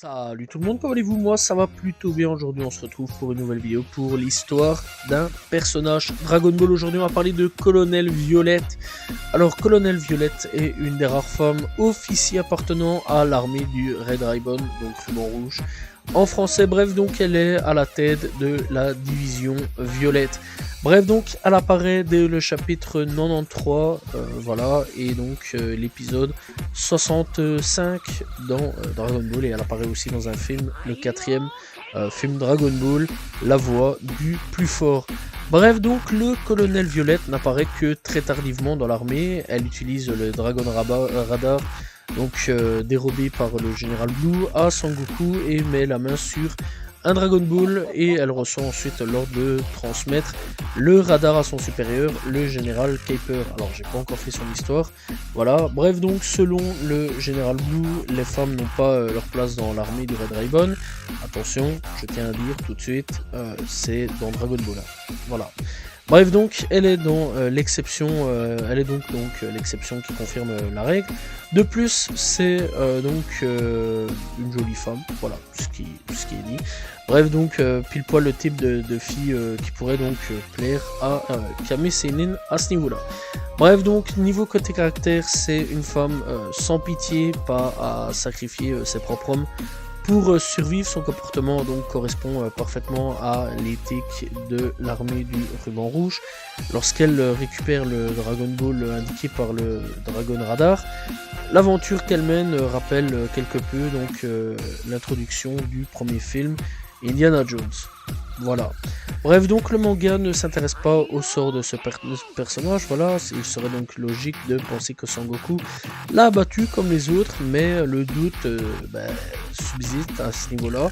Salut tout le monde, comment allez-vous? Moi ça va plutôt bien. Aujourd'hui on se retrouve pour une nouvelle vidéo pour l'histoire d'un personnage Dragon Ball. Aujourd'hui on va parler de Colonel Violette. Alors Colonel Violette est une des rares femmes officiers appartenant à l'armée du Red Ribbon, donc ruban rouge en français. Bref, donc elle est à la tête de la division Violette. Bref, donc elle apparaît dès le chapitre 93, voilà, et donc l'épisode 65 dans Dragon Ball, et elle apparaît aussi dans un film, le quatrième film Dragon Ball, La Voix du Plus Fort. Bref, donc le colonel Violette n'apparaît que très tardivement dans l'armée. Elle utilise le Dragon Radar, donc dérobé par le général Blue à Sangoku, et met la main sur un Dragon Ball, et elle reçoit ensuite l'ordre de transmettre le radar à son supérieur, le général Kuiper. Alors j'ai pas encore fait son histoire, voilà. Bref, donc selon le général Blue, les femmes n'ont pas leur place dans l'armée du Red Ribbon. Attention, je tiens à dire tout de suite, c'est dans Dragon Ball, voilà. Bref, donc elle est dans l'exception, l'exception qui confirme la règle. De plus, c'est donc une jolie femme, voilà, ce qui est dit. Bref, donc pile poil le type de fille qui pourrait donc plaire à Kame Sennin à ce niveau-là. Bref, donc niveau côté caractère, c'est une femme sans pitié, pas à sacrifier ses propres hommes pour survivre. Son comportement donc correspond parfaitement à l'éthique de l'armée du ruban rouge. Lorsqu'elle récupère le Dragon Ball indiqué par le Dragon Radar, l'aventure qu'elle mène rappelle quelque peu donc l'introduction du premier film Indiana Jones. Voilà. Bref, donc le manga ne s'intéresse pas au sort de ce personnage, voilà. Il serait donc logique de penser que Sangoku l'a abattu comme les autres, mais le doute subsiste à ce niveau-là.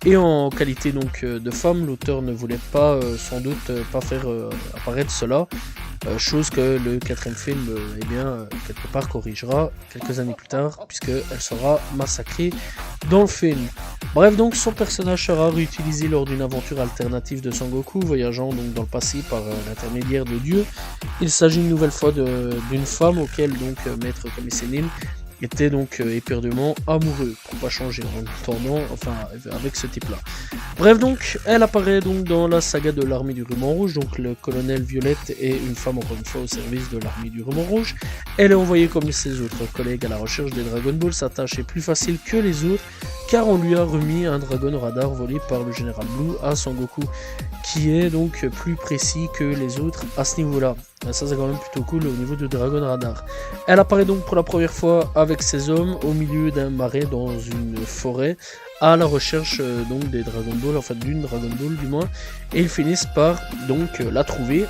Et en qualité donc de femme, l'auteur ne voulait pas sans doute pas faire apparaître cela, chose que le quatrième film quelque part corrigera quelques années plus tard, puisqu'elle sera massacrée dans le film. Bref, donc son personnage sera réutilisé lors d'une aventure alternative de Sangoku, voyageant donc dans le passé par l'intermédiaire de Dieu. Il s'agit une nouvelle fois d'une femme auquel donc Maître Kame Sennin était donc éperdument amoureux, pour pas changer en attendant, enfin avec ce type là. Bref, donc elle apparaît donc dans la saga de l'armée du ruban rouge. Donc le colonel Violette est une femme encore une fois au service de l'armée du ruban rouge. Elle est envoyée comme ses autres collègues à la recherche des Dragon Ball. Sa tâche est plus facile que les autres, car on lui a remis un Dragon Radar volé par le général Blue à Sangoku, qui est donc plus précis que les autres à ce niveau-là. Ça c'est quand même plutôt cool au niveau de Dragon Radar. Elle apparaît donc pour la première fois avec ses hommes au milieu d'un marais dans une forêt, à la recherche donc des Dragon Ball, enfin d'une Dragon Ball du moins, et ils finissent par donc la trouver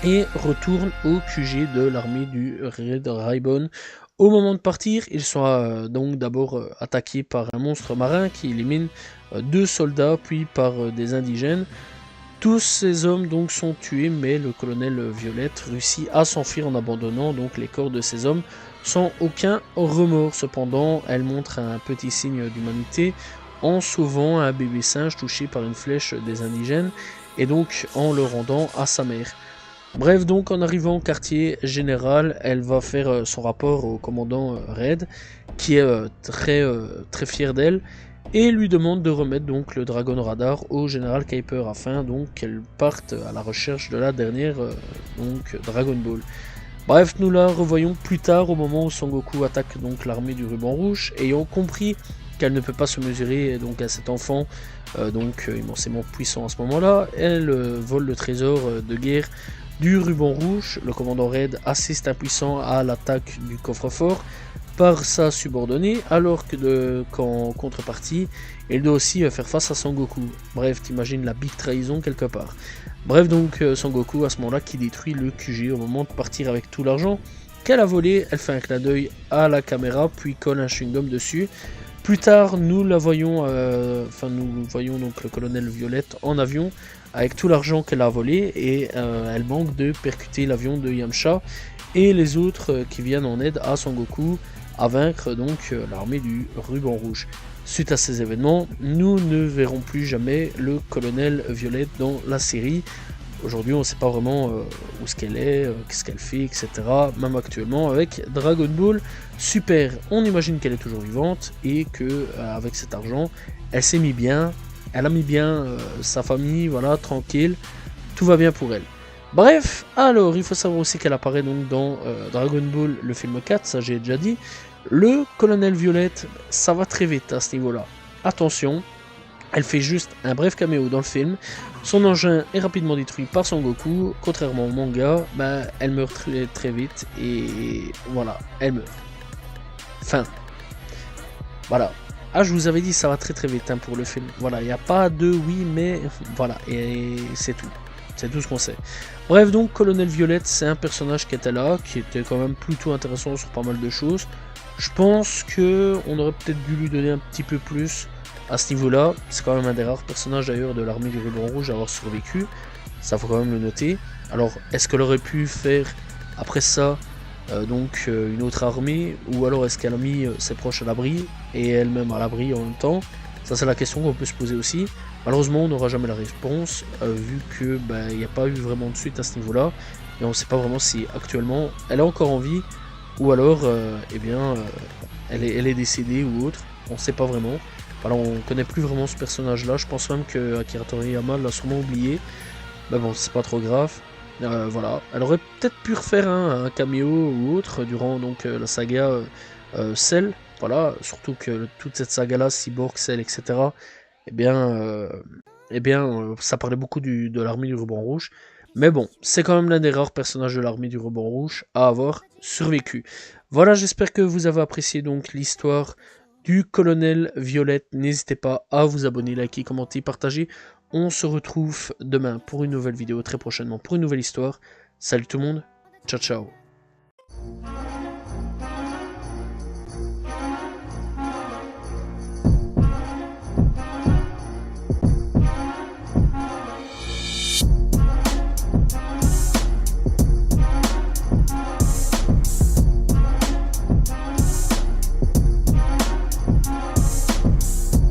et retournent au QG de l'armée du Red Ribbon. Au moment de partir, ils sont donc d'abord attaqués par un monstre marin qui élimine deux soldats, puis par des indigènes. Tous ces hommes donc sont tués, mais le colonel Violette réussit à s'enfuir en abandonnant donc les corps de ces hommes sans aucun remords. Cependant, elle montre un petit signe d'humanité en sauvant un bébé singe touché par une flèche des indigènes, et donc en le rendant à sa mère. Bref, donc en arrivant au quartier général, elle va faire son rapport au commandant Red, qui est très fier d'elle, et lui demande de remettre donc le Dragon Radar au général Kuiper afin donc qu'elle parte à la recherche de la dernière Dragon Ball. Bref, nous la revoyons plus tard au moment où Sangoku attaque donc l'armée du ruban rouge, ayant compris qu'elle ne peut pas se mesurer donc à cet enfant immensément puissant à ce moment-là. Elle vole le trésor de guerre du ruban rouge. Le commandant Red assiste impuissant à l'attaque du coffre-fort par sa subordonnée, alors qu'en contrepartie, il doit aussi faire face à Sangoku. Bref, t'imagines la big trahison quelque part. Bref, donc Sangoku à ce moment-là qui détruit le QG au moment de partir avec tout l'argent qu'elle a volé. Elle fait un clin d'œil à la caméra, puis colle un chewing-gum dessus. Plus tard, nous voyons donc le colonel Violette en avion avec tout l'argent qu'elle a volé, et elle manque de percuter l'avion de Yamcha et les autres qui viennent en aide à Sangoku à vaincre donc l'armée du ruban rouge. Suite à ces événements, nous ne verrons plus jamais le colonel Violette dans la série, Aujourd'hui, on ne sait pas vraiment où ce qu'elle est, qu'est-ce qu'elle fait, etc. Même actuellement, avec Dragon Ball Super, on imagine qu'elle est toujours vivante et que avec cet argent, elle s'est mis bien, elle a mis bien sa famille, voilà, tranquille, tout va bien pour elle. Bref, alors il faut savoir aussi qu'elle apparaît donc dans Dragon Ball le film 4, ça j'ai déjà dit. Le colonel Violette, ça va très vite à ce niveau-là. Attention, elle fait juste un bref caméo dans le film. Son engin est rapidement détruit par Son Goku. Contrairement au manga, bah, elle meurt très, très vite. Et voilà, elle meurt. Fin. Voilà. Ah, je vous avais dit, ça va très très vite hein, pour le film. Voilà, il n'y a pas de oui, mais voilà. Et c'est tout. C'est tout ce qu'on sait. Bref, donc, Colonel Violette, c'est un personnage qui était là, qui était quand même plutôt intéressant sur pas mal de choses. Je pense que on aurait peut-être dû lui donner un petit peu plus à ce niveau-là. C'est quand même un des rares personnages d'ailleurs de l'armée du ruban rouge à avoir survécu. Ça faut quand même le noter. Alors, est-ce qu'elle aurait pu faire après ça une autre armée, ou alors est-ce qu'elle a mis ses proches à l'abri et elle-même à l'abri en même temps? Ça c'est la question qu'on peut se poser aussi. Malheureusement on n'aura jamais la réponse vu que il n'y a pas eu vraiment de suite à ce niveau là et on ne sait pas vraiment si actuellement elle est encore en vie ou alors elle est décédée ou autre, on ne sait pas vraiment. Voilà, on ne connaît plus vraiment ce personnage là, je pense même que Akira Toriyama l'a sûrement oublié, mais bon c'est pas trop grave. Voilà, elle aurait peut-être pu refaire un caméo ou autre durant donc la saga Cell, voilà, surtout que toute cette saga là, Cyborg, Cell, etc. Eh bien, ça parlait beaucoup de l'armée du ruban rouge. Mais bon, c'est quand même l'un des rares personnages de l'armée du ruban rouge à avoir survécu. Voilà, j'espère que vous avez apprécié donc l'histoire du colonel Violette. N'hésitez pas à vous abonner, liker, commenter, partager. On se retrouve demain pour une nouvelle vidéo, très prochainement pour une nouvelle histoire. Salut tout le monde, ciao ciao.